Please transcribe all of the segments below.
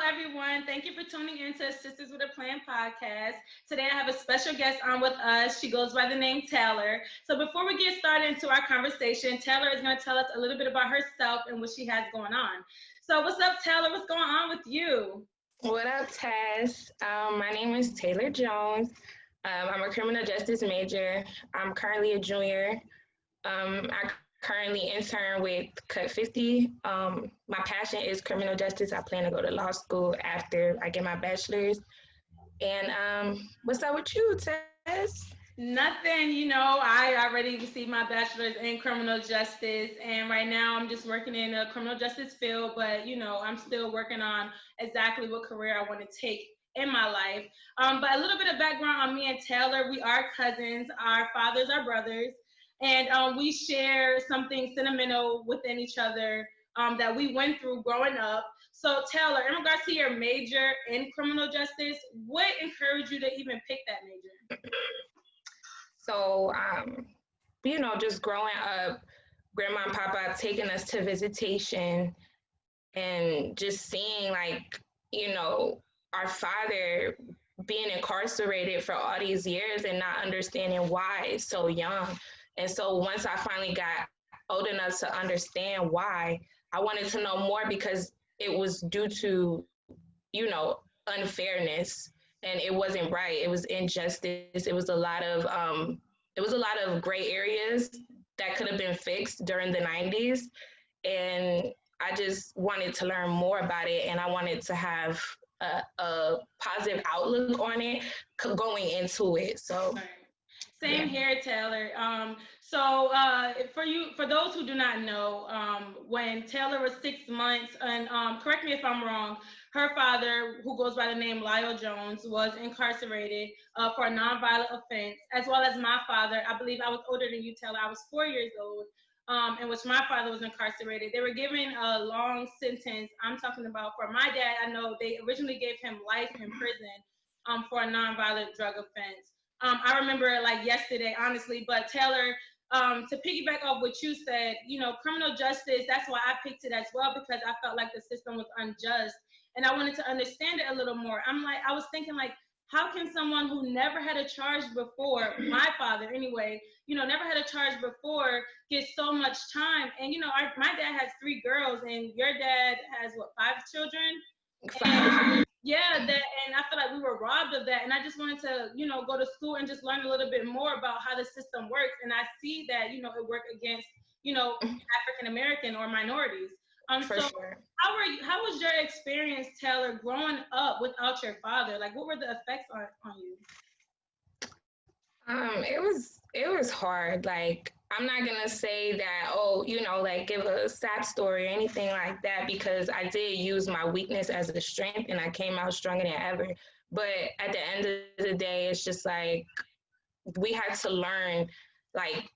everyone. Thank you for tuning in to Sisters with a Plan podcast. Today, I have a special guest on with us. She goes by the name Taylor. So, before we get started into our conversation, Taylor is going to tell us a little bit about herself and what she has going on. So, what's up, Taylor? What's going on with you? What up, Tess? My name is Taylor Jones. I'm a criminal justice major. I'm currently a junior. I currently intern with Cut 50. My passion is criminal justice. I plan to go to law school after I get my bachelor's. And what's up with you, Tess? Nothing, I already received my bachelor's in criminal justice, and right now I'm just working in a criminal justice field, but I'm still working on exactly what career I want to take in my life. But a little bit of background on me and Taylor. We are cousins. Our fathers are brothers, and we share something sentimental within each other that we went through growing up. So, Taylor, in regards to your major in criminal justice, what encouraged you to even pick that major? So, just growing up, grandma and papa taking us to visitation and just seeing our father being incarcerated for all these years and not understanding why so young. And so once I finally got old enough to understand why, I wanted to know more because it was due to, unfairness, and it wasn't right. It was injustice. It was a lot of gray areas that could have been fixed during the 90s. And I just wanted to learn more about it, and I wanted to have a positive outlook on it going into it. So, same here, Taylor. For those who do not know, when Taylor was 6 months, and correct me if I'm wrong, her father, who goes by the name Lyle Jones, was incarcerated for a nonviolent offense, as well as my father. I believe I was older than you, Taylor. I was 4 years old, in which my father was incarcerated. They were given a long sentence. I'm talking about for my dad. I know they originally gave him life in prison for a nonviolent drug offense. I remember it like yesterday, honestly. But Taylor, to piggyback off what you said, criminal justice, that's why I picked it as well, because I felt like the system was unjust. And I wanted to understand it a little more. I was thinking, like, how can someone who never had a charge before, my father anyway, never had a charge before, get so much time? And, my dad has 3 girls, and your dad has, what, 5 children? 5. Yeah, and I feel like we were robbed of that. And I just wanted to, go to school and just learn a little bit more about how the system works. And I see that, it worked against, African American or minorities. For sure. How was your experience, Taylor, growing up without your father? Like, what were the effects on you? It was hard. Like, I'm not gonna say that, give a sad story or anything like that, because I did use my weakness as a strength and I came out stronger than ever. But at the end of the day, it's just like we had to learn like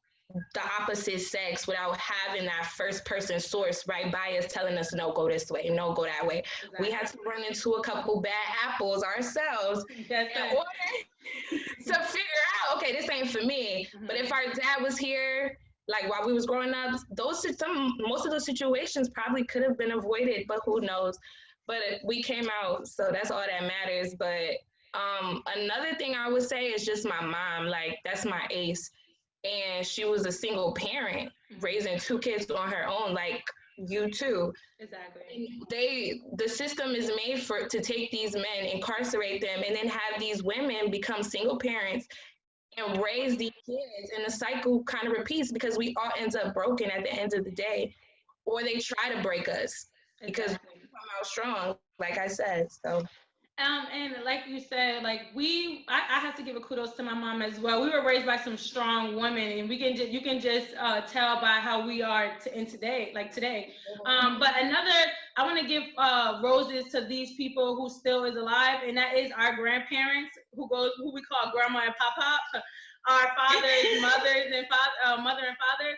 the opposite sex without having that first person source right by us telling us, no, go this way, no, go that way. Exactly. We had to run into a couple bad apples ourselves in order to figure out, okay, this ain't for me. Mm-hmm. But if our dad was here, like while we was growing up, most of those situations probably could have been avoided, but who knows? But we came out, so that's all that matters. But another thing I would say is just my mom. Like, that's my ace. And she was a single parent raising 2 kids on her own, like you too. Exactly. The system is made to take these men, incarcerate them, and then have these women become single parents and raise these kids. And the cycle kind of repeats because we all end up broken at the end of the day, or they try to break us because we come out strong, like I said. So. And like you said, like I have to give a kudos to my mom as well. We were raised by some strong women, and you can just tell by how we are today. But I want to give roses to these people who still is alive, and that is our grandparents who we call grandma and papa, our fathers, mothers, and mother and father.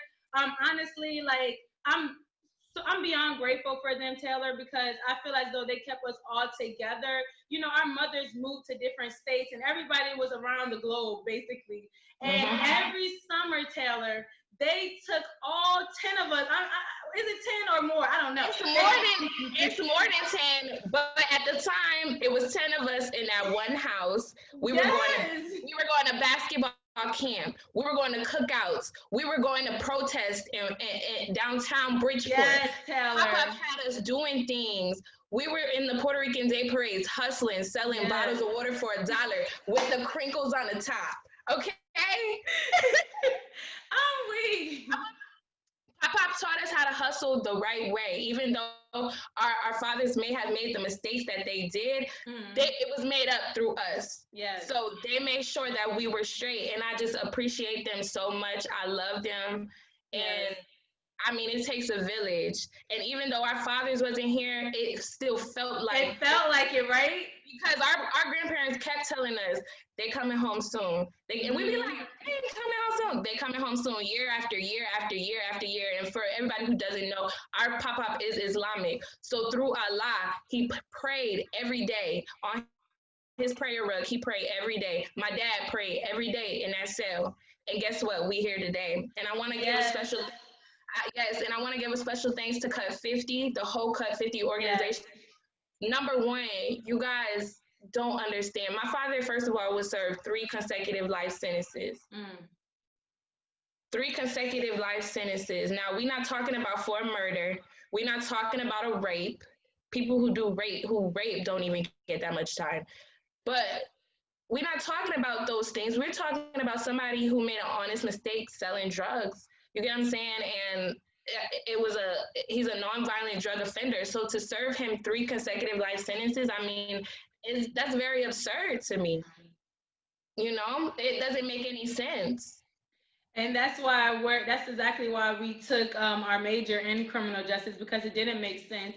Honestly, like I'm beyond grateful for them, Taylor, because I feel as though they kept us all together. Our mothers moved to different states, and everybody was around the globe, basically. And every summer, Taylor, they took all 10 of us. Is it 10 or more? I don't know. It's more than 10, but at the time it was 10 of us in that one house. We Yes. were going to basketball camp. We were going to cookouts. We were going to protest in downtown Bridgeport. Yes, Taylor. Pop-up had us doing things. We were in the Puerto Rican Day parades, hustling, selling bottles of water for $1 with the crinkles on the top. Okay? I'm weak. Pop taught us how to hustle the right way, even though our fathers may have made the mistakes that they did. It was made up through us. Yes. So they made sure that we were straight, and I just appreciate them so much. I love them, and I mean, it takes a village. And even though our fathers wasn't here, it still felt like it, right? Because our grandparents kept telling us they coming home soon. And we'd be like, they ain't coming home soon. They coming home soon, year after year after year after year. And for everybody who doesn't know, our Pop is Islamic. So through Allah, he prayed every day on his prayer rug. He prayed every day. My dad prayed every day in that cell. And guess what? We here today. And I want to give a special and I want to give a special thanks to Cut 50, the whole Cut 50 organization. Number one, you guys don't understand. My father, first of all, was served 3 consecutive life sentences. 3 consecutive life sentences. Now, we're not talking about for a murder. We're not talking about a rape. People who rape don't even get that much time. But we're not talking about those things. We're talking about somebody who made an honest mistake selling drugs. You get what I'm saying? And he's a nonviolent drug offender. So to serve him 3 consecutive life sentences, I mean, that's very absurd to me. You know, it doesn't make any sense. And that's exactly why we took our major in criminal justice, because it didn't make sense.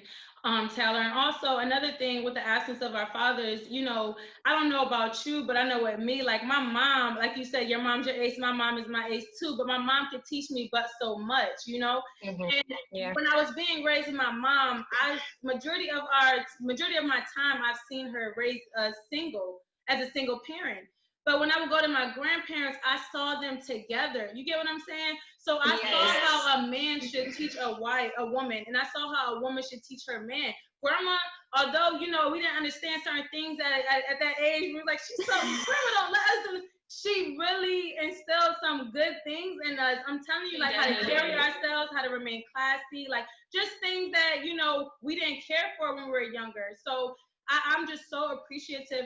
Taylor. And also another thing with the absence of our fathers, you know, I don't know about you, but I know with me, like my mom, like you said, your mom's your ace, my mom is my ace too, but my mom could teach me but so much, you know? And when I was being raised with my mom, majority of my time, I've seen her raise as a single parent. But when I would go to my grandparents, I saw them together. You get what I'm saying? So I saw how a man should teach a woman, and I saw how a woman should teach her man. Grandma, although, you know, we didn't understand certain things at that age, we were like, she's so criminal, let us do. She really instilled some good things in us. I'm telling you, like how to carry ourselves, how to remain classy, like just things that, you know, we didn't care for when we were younger. So I'm just so appreciative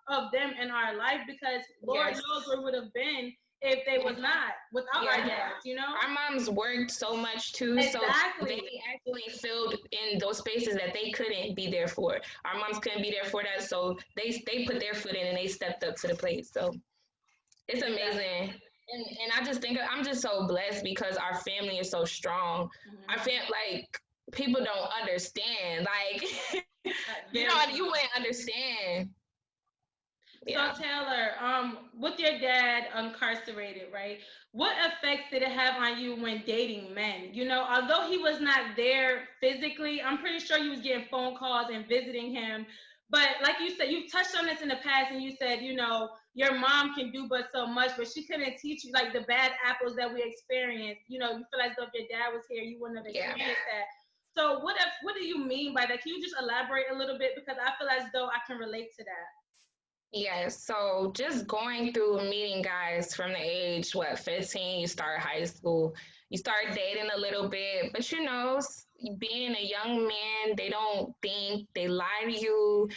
of them in our life, because Lord knows where we would have been if they was not without our dads, you know? Our moms worked so much too, so they actually filled in those spaces that they couldn't be there for. Our moms couldn't be there for that, so they put their foot in and they stepped up to the plate. So it's amazing. And I just think I'm just so blessed because our family is so strong. I feel like people don't understand. Like, you wouldn't understand. So Taylor, with your dad incarcerated, right? What effects did it have on you when dating men? You know, although he was not there physically, I'm pretty sure you was getting phone calls and visiting him. But like you said, you touched on this in the past, and you said, you know, your mom can do but so much, but she couldn't teach you like the bad apples that we experienced. You know, you feel as though if your dad was here, you wouldn't have experienced that. So what do you mean by that? Can you just elaborate a little bit? Because I feel as though I can relate to that. Yes, so just going through meeting guys from the age, 15, you start high school, you start dating a little bit, but you know, being a young man, they don't think, they lie to you,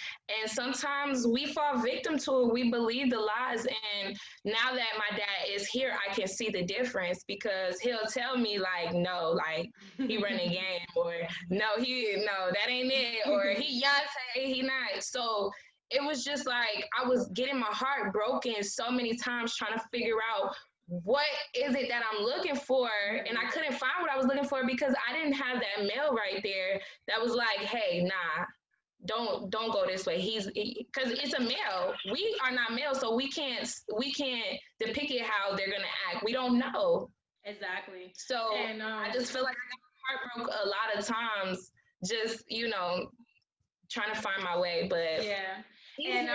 and sometimes we fall victim to it. We believe the lies, and now that my dad is here, I can see the difference, because he'll tell me like, no, like he running game, or no, that ain't it, or he Yonsei, he not. So it was just like I was getting my heart broken so many times trying to figure out what is it that I'm looking for, and I couldn't find what I was looking for because I didn't have that male right there that was like, hey, nah, don't go this way. Because it's a male. We are not male, so we can't depict it how they're gonna act. We don't know. Exactly. So and I just feel like I got my heart broke a lot of times, just, you know, trying to find my way. But and so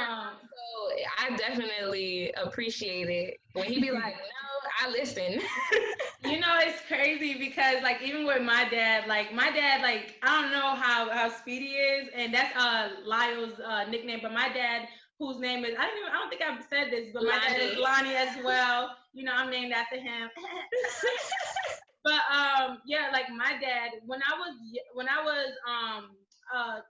I definitely appreciate it when he be like, no, I listen. You know, it's crazy because like even with my dad, like I don't know how Speedy is, and that's Lyle's nickname, but my dad, whose name is I don't think I've said this, but my dad is Lonnie as well. You know, I'm named after him. But yeah, like my dad, uh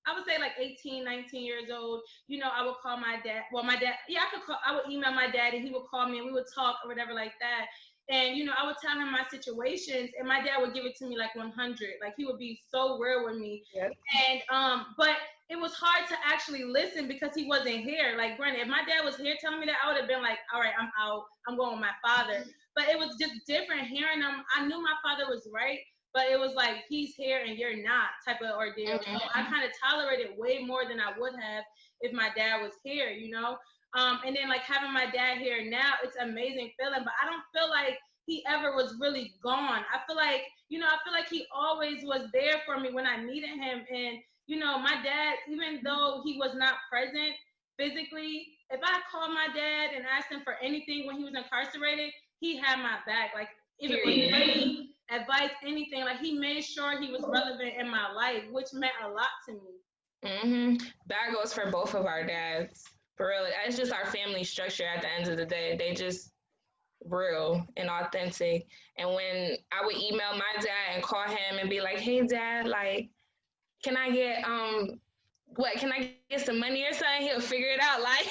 I would say like 18, 19 years old, you know, I would call my dad. Well, my dad, yeah, I would email my dad and he would call me and we would talk or whatever like that. And, you know, I would tell him my situations and my dad would give it to me like 100. Like he would be so real with me. Yep. And, but it was hard to actually listen because he wasn't here. Like, granted, if my dad was here telling me that, I would have been like, all right, I'm out. I'm going with my father. But it was just different hearing him. I knew my father was right, but it was like he's here and you're not type of ordeal. Mm-hmm. So I kind of tolerated way more than I would have if my dad was here, you know. And then like having my dad here now, it's an amazing feeling. But I don't feel like he ever was really gone. I feel like, you know, I feel like he always was there for me when I needed him. And you know, my dad, even though he was not present physically, if I called my dad and asked him for anything when he was incarcerated, he had my back. Like if it was money, advice, anything, like he made sure he was relevant in my life, which meant a lot to me. That goes for both of our dads. For real, it's just our family structure. At the end of the day, they just real and authentic. And when I would email my dad and call him and be like, "Hey, Dad, like, can I get can I get some money or something?" He'll figure it out. Like,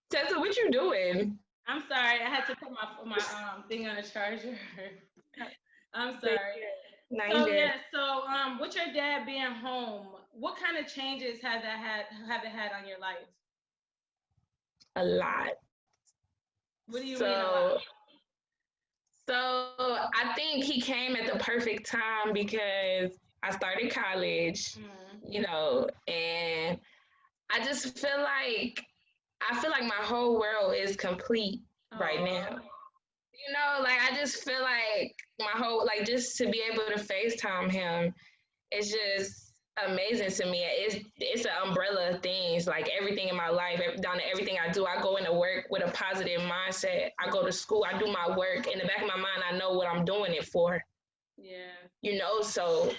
Tessa, what you doing? I'm sorry, I had to put my thing on a charger. I'm sorry. So yeah, so with your dad being home, what kind of changes have it had on your life? A lot. What do you mean a lot? So I think he came at the perfect time because I started college, you know, and I feel like my whole world is complete right now. You know, like I just feel like my whole just to be able to FaceTime him is just amazing to me. It's an umbrella of things, like everything in my life, down to everything I do. I go into work with a positive mindset. I go to school, I do my work. In the back of my mind, I know what I'm doing it for. Yeah. You know, so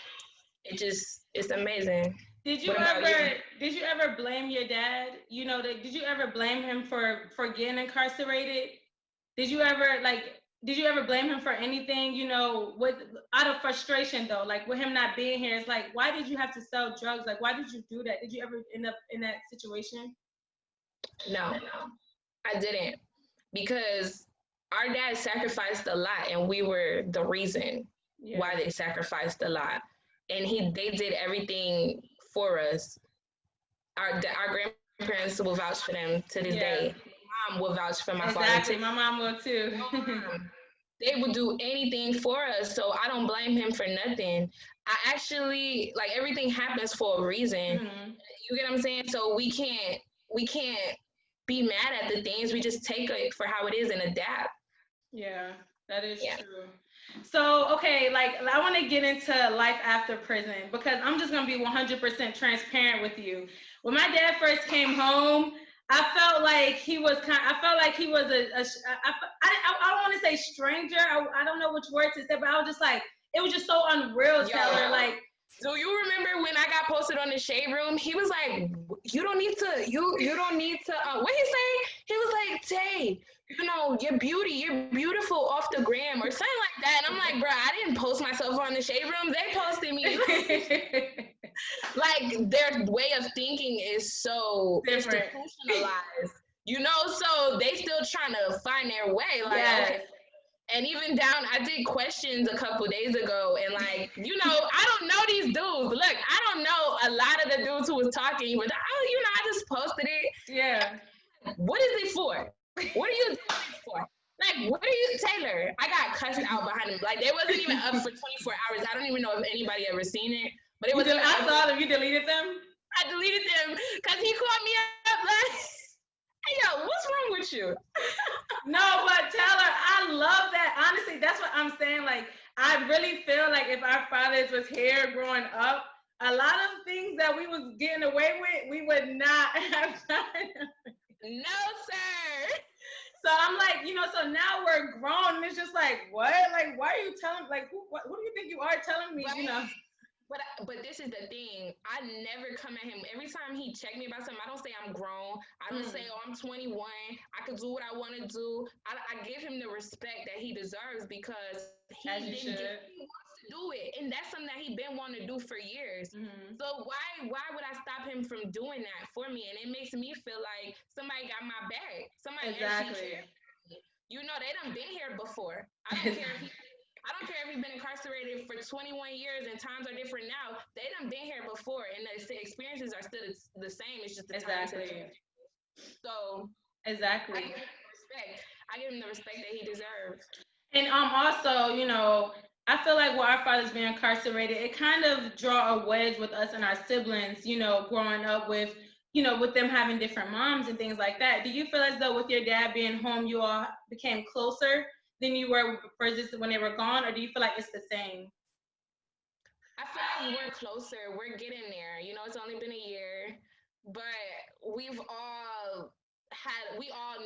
it's amazing. Did you ever blame your dad? You know, did you ever blame him for getting incarcerated? Did you ever blame him for anything, you know, out of frustration though, like with him not being here? It's like, why did you have to sell drugs? Like, why did you do that? Did you ever end up in that situation? No, I didn't, because our dad sacrificed a lot and we were the reason why they sacrificed a lot. And they did everything for us. Our grandparents will vouch for them to this day. My mom will vouch for my father. Exactly, my mom will too. They would do anything for us, so I don't blame him for nothing. I actually, like, everything happens for a reason. You get what I'm saying? So we can't be mad at the things. We just take it for how it is and adapt. Yeah, that is true. So, okay, like I want to get into life after prison because I'm just going to be 100% transparent with you. When my dad first came home, I felt like he was I don't want to say stranger. I don't know which word to say, but I was just like, it was just so unreal, Taylor. Like, do you remember when I got posted on the shade room? He was like, you don't need to, what he say? He was like, Tay, you know, you're beautiful off the gram or something like that. And I'm like, bro, I didn't post myself on the shade room. They posted me. Like, their way of thinking is so institutionalized, you know? So they still trying to find their way. Like, okay. And even down, I did questions a couple days ago, and like, you know, I don't know these dudes. Look, I don't know a lot of the dudes who was talking, but I just posted it. Yeah. What is it for? What are you doing it for? Like, what are you, Taylor? I got cussed out behind him. Like, they wasn't even up for 24 hours. I don't even know if anybody ever seen it, but it was. I saw them. You deleted them? I deleted them because he called me up like, hey, yo, what's wrong with you? No, but Taylor, I love that. Honestly, that's what I'm saying. Like, I really feel like if our fathers was here growing up, a lot of things that we was getting away with, we would not have done. No, sir. So I'm like, so now we're grown, and it's just like, what? Like, why are you telling? Like, who do you think you are telling me? Right. But this is the thing. I never come at him. Every time he check me about something, I don't say I'm grown. I don't say, oh, I'm 21. I could do what I want to do. I give him the respect that he deserves because As you should. he wants to do it, and that's something that he been wanting to do for years. Mm-hmm. So why would I stop him from doing that for me? And it makes me feel like somebody got my back. Somebody actually Exactly. cares. You know, they done been here before. I don't care if he's been incarcerated for 21 years and times are different now. They done been here before and the experiences are still the same. It's just the time to Exactly. change. So I Exactly. give him the respect. I give him the respect that he deserves. And also, I feel like with our fathers being incarcerated, it kind of draw a wedge with us and our siblings, growing up with them having different moms and things like that. Do you feel as though with your dad being home, you all became closer than you were versus when they were gone, or do you feel like it's the same? I feel like we're closer. We're getting there. You know, it's only been a year, but we all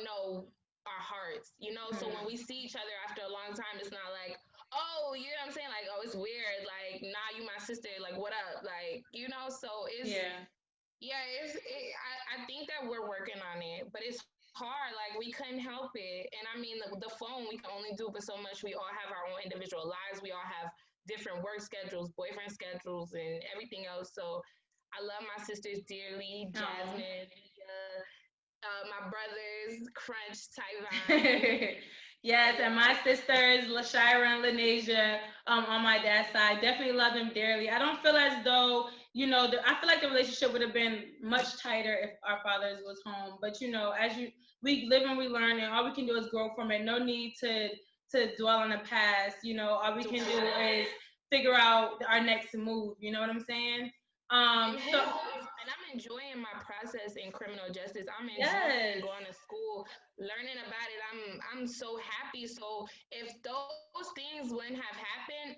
know our hearts, you know? So when Hmm. we see each other after a long time, it's not like, oh, you know what I'm saying? Like, oh, it's weird. Like, nah, you my sister. Like, what up? Like, you know? So Yeah. yeah, I think that we're working on it, but it's hard. Like, we couldn't help it. And I mean, the phone, we can only do but so much. We all have our own individual lives. We all have different work schedules, boyfriend schedules, and everything else. So I love my sisters dearly, Oh. Jasmine, my brothers, Crunch, Tyvine. Yes, Yeah. and my sisters, LaShira and Lanasia, on my dad's side, definitely love them dearly. I don't feel as though, I feel like the relationship would have been much tighter if our fathers was home. But we live and we learn, and all we can do is grow from it. No need to dwell on the past. All we can do is figure out our next move. You know what I'm saying? And So I'm enjoying my process in criminal justice. I'm enjoying yes, going to school, learning about it. I'm so happy. So if those things wouldn't have happened,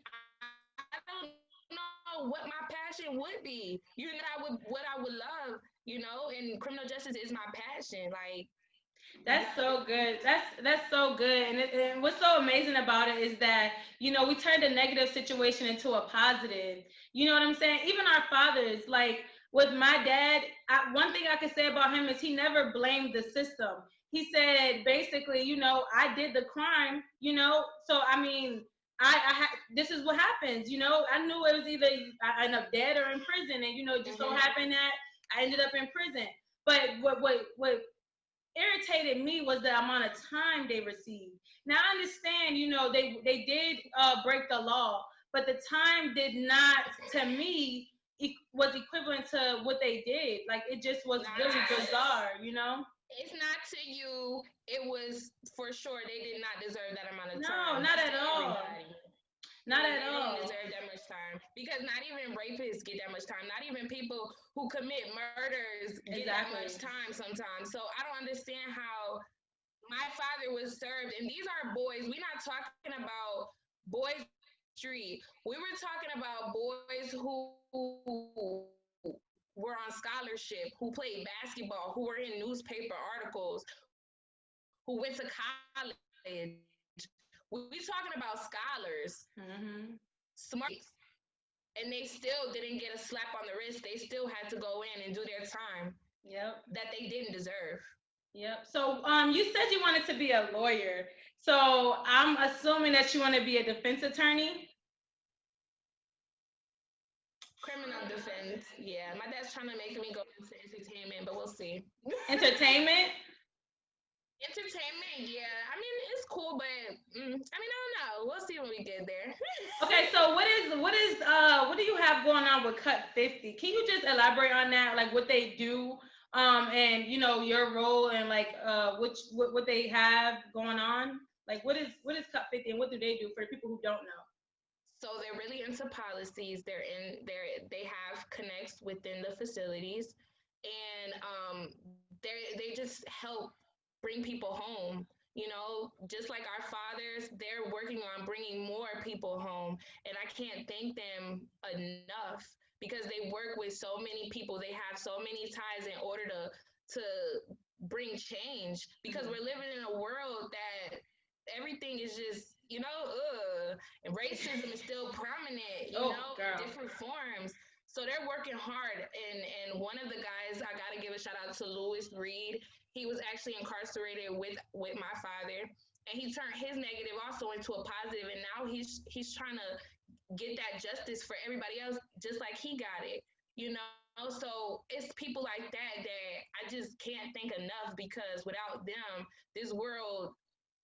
I don't know what my passion would be. You know, what I would love. And criminal justice is my passion. Like, that's so good. That's so good. And what's so amazing about it is that we turned a negative situation into a positive. You know what I'm saying? Even our fathers, like with my dad, one thing I could say about him is he never blamed the system. He said basically, I did the crime. So I mean, this is what happens. I knew it was either I end up dead or in prison, and it just so mm-hmm. happened that I ended up in prison. But what irritated me was the amount of time they received. Now I understand, they did break the law, but the time did not, to me, was equivalent to what they did. Like it just was really Not, bizarre. it's not to you. It was for sure. They did not deserve that amount of No, time. not That's at to all. everybody. Not at They didn't all. deserve that much time because not even rapists get that much time. Not even people who commit murders get that much Exactly. time sometimes. So I don't understand how my father was served. And these are boys. We're not talking about boys on the street. We were talking about boys who were on scholarship, who played basketball, who were in newspaper articles, who went to college. We talking about scholars, smart kids, and they still didn't get a slap on the wrist. They still had to go in and do their time Yep. that they didn't deserve. Yep. So, you said you wanted to be a lawyer. So I'm assuming that you want to be a defense attorney. Criminal defense. Yeah, my dad's trying to make me go into entertainment, but we'll see. Entertainment. Entertainment, yeah. I mean, it's cool, but I don't know. We'll see when we get there. Okay, so what do you have going on with Cut 50? Can you just elaborate on that, like what they do, and your role and like what they have going on? Like what is Cut 50 and what do they do for the people who don't know? So they're really into policies. They have connects within the facilities, and they just help bring people home. You know, just like our fathers, they're working on bringing more people home, and I can't thank them enough because they work with so many people. They have so many ties in order to bring change, because we're living in a world that everything is just, and racism is still prominent, in different forms. So they're working hard. And one of the guys, I gotta give a shout out to Louis Reed. He was actually incarcerated with my father, and he turned his negative also into a positive, and now he's trying to get that justice for everybody else, just like he got it. So it's people like that I just can't thank enough, because without them, this world,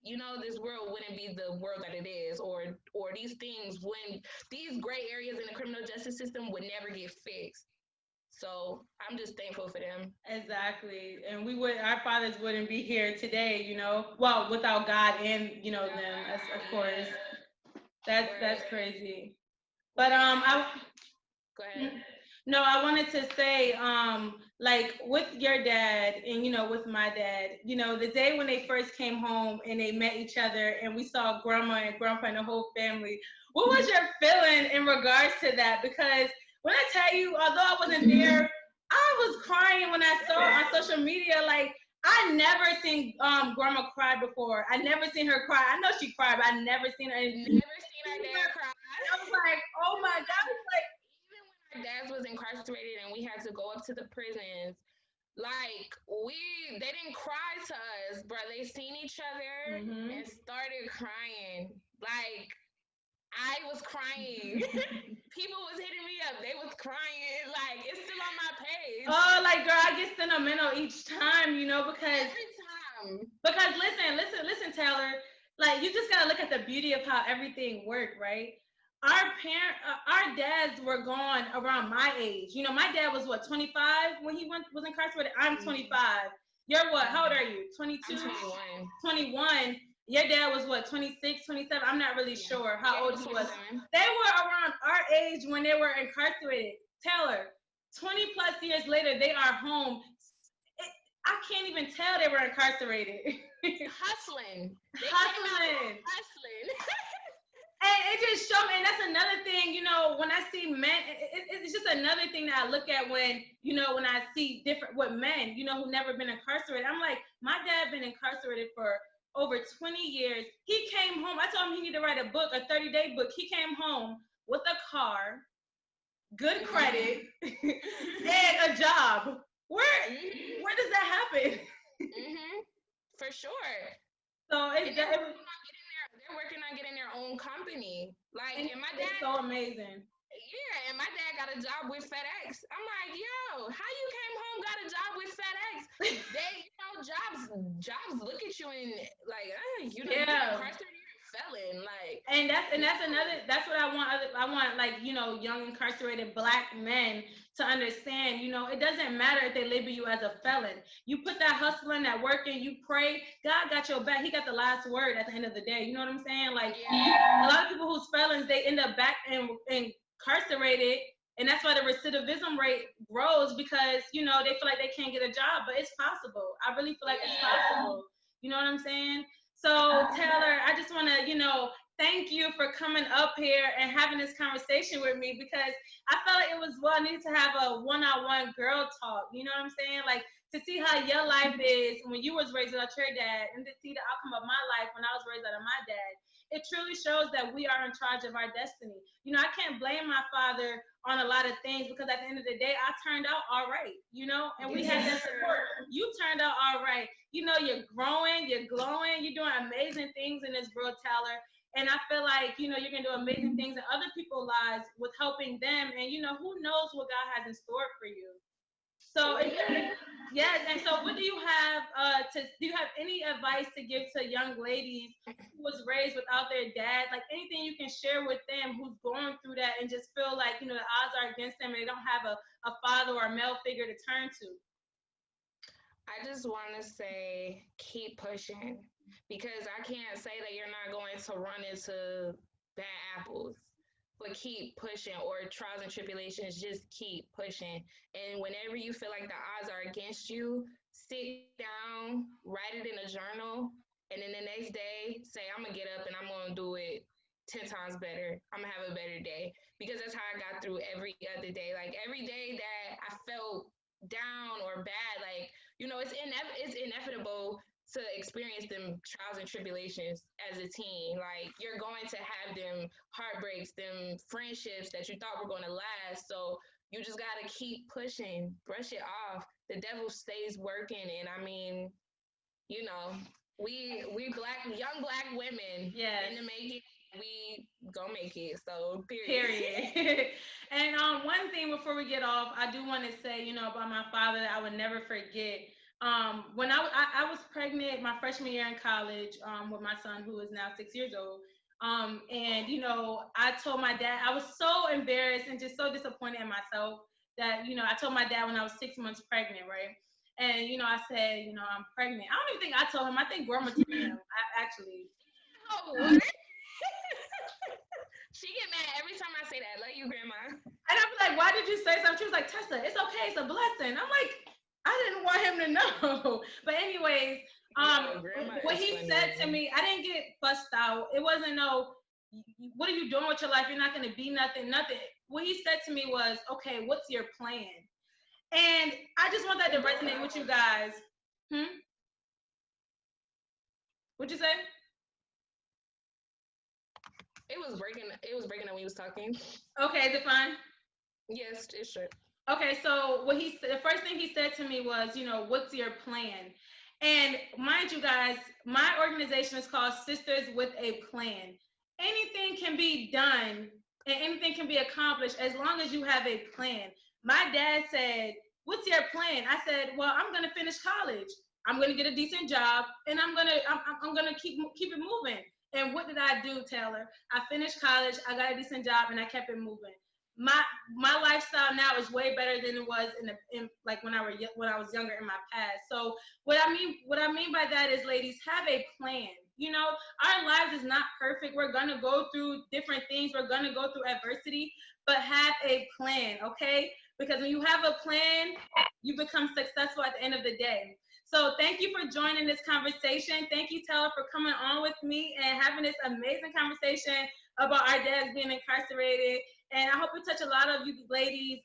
this world wouldn't be the world that it is, or these things, when these gray areas in the criminal justice system would never get fixed. So I'm just thankful for them. Exactly. And our fathers wouldn't be here today, well, without God and, them, of course. That's crazy. But Go ahead. no, I wanted to say, like with your dad and with my dad, the day when they first came home and they met each other and we saw grandma and grandpa and the whole family, what was your feeling in regards to that? Because when I tell you, although I wasn't there, I was crying when I saw it on social media. Like, I never seen grandma cry before. I never seen her cry. I know she cried, but I never seen her. Never seen her dad cry. I was like, oh my God. Like, even when our dads was incarcerated and we had to go up to the prisons, like they didn't cry to us, bro. They seen each other and started crying. Like, I was crying. People was hitting me up. They was crying. Like, it's still on my page. Oh, like, girl, I get sentimental each time, because every time. Because listen, Taylor. Like, you just gotta look at the beauty of how everything worked, right? Our dads were gone around my age. My dad was what, 25 when he was incarcerated. I'm 25. You're what? How old are you? 22. I'm 21. 21. Your dad was what, 26, 27? I'm not really sure how old he was. They were around our age when they were incarcerated. Taylor, 20 plus years later, they are home. I can't even tell they were incarcerated. Hustling. Hustling. And it just showed me, and that's another thing, when I see men, it's just another thing that I look at when, when I see different, with men, who never been incarcerated. I'm like, my dad been incarcerated for over 20 years. He came home. I told him he needed to write a book, a 30-day book. He came home with a car, good credit, and a job. Where does that happen? For sure. So they're working on getting their own company. Like, and my dad, it's so amazing. Yeah, and my dad got a job with FedEx. I'm like, yo, how you came home, got a job with FedEx? They, jobs look at you and like, you're incarcerated, felon, like. And that's what I want. I want, like, young incarcerated Black men to understand. It doesn't matter if they label you as a felon. You put that hustle in, that work in, you pray, God got your back. He got the last word at the end of the day. You know what I'm saying? Like, a lot of people who's felons, they end up back incarcerated, and that's why the recidivism rate grows, because they feel like they can't get a job, but it's possible. I really feel like it's possible. You know what I'm saying? So, Taylor, I just want to, thank you for coming up here and having this conversation with me, because I felt like it was I needed to have a one-on-one girl talk. You know what I'm saying? Like, to see how your life is when you was raised without your dad, and to see the outcome of my life when I was raised out of my dad. It truly shows that we are in charge of our destiny. I can't blame my father on a lot of things, because at the end of the day, I turned out all right, and we had that support. You turned out all right. You're growing, you're glowing, you're doing amazing things in this world, Taylor. And I feel like, you're going to do amazing things in other people's lives with helping them. And, who knows what God has in store for you. So, yes. And so what do you have do you have any advice to give to young ladies who was raised without their dad? Like, anything you can share with them who's going through that and just feel like, the odds are against them and they don't have a father or a male figure to turn to? I just want to say, keep pushing, because I can't say that you're not going to run into bad apples, but keep pushing, or trials and tribulations, just keep pushing. And whenever you feel like the odds are against you, sit down, write it in a journal, and then the next day say, I'm going to get up and I'm going to do it 10 times better. I'm going to have a better day, because that's how I got through every other day. Like, every day that I felt down or bad, like, it's inevitable to experience them trials and tribulations as a teen. Like, you're going to have them heartbreaks, them friendships that you thought were going to last. So you just got to keep pushing, brush it off. The devil stays working. And I mean, you know, we young black women in the making, we gonna make it. So period. And one thing before we get off, I do want to say, about my father that I would never forget. When I was pregnant my freshman year in college, with my son who is now 6 years old. And I told my dad, I was so embarrassed and just so disappointed in myself that I told my dad when I was 6 months pregnant, right? And I said, I'm pregnant. I don't even think I told him. I think grandma told him. Actually. Oh, what? She get mad every time I say that. Love you, grandma. And I'm like, why did you say something? She was like, Tessa, it's okay. It's a blessing. I'm like, I didn't want him to know. But anyways, what he said to me, I didn't get fussed out. It wasn't no, what are you doing with your life? You're not going to be nothing. What he said to me was, okay, what's your plan? And I just want that to resonate with you guys. What'd you say? It was breaking up when he was talking. Okay, is it fine? Yes, it's true. Okay, so the first thing he said to me was, what's your plan? And mind you guys, my organization is called Sisters with a Plan. Anything can be done and anything can be accomplished as long as you have a plan. My dad said, what's your plan? I said, well, I'm going to finish college. I'm going to get a decent job and I'm going to keep it moving. And what did I do, Taylor? I finished college, I got a decent job, and I kept it moving. My lifestyle now is way better than it was in like when I was younger in my past. So what I mean by that is, ladies, have a plan. Our lives is not perfect. We're gonna go through different things. We're gonna go through adversity, but have a plan, okay? Because when you have a plan, you become successful at the end of the day. So thank you for joining this conversation. Thank you, Taylor, for coming on with me and having this amazing conversation about our dads being incarcerated. And I hope it touch a lot of you ladies,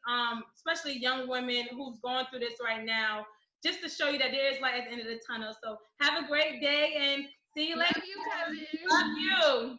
especially young women who's going through this right now, just to show you that there is light at the end of the tunnel. So have a great day and see you later. Love you, cousin. Love you.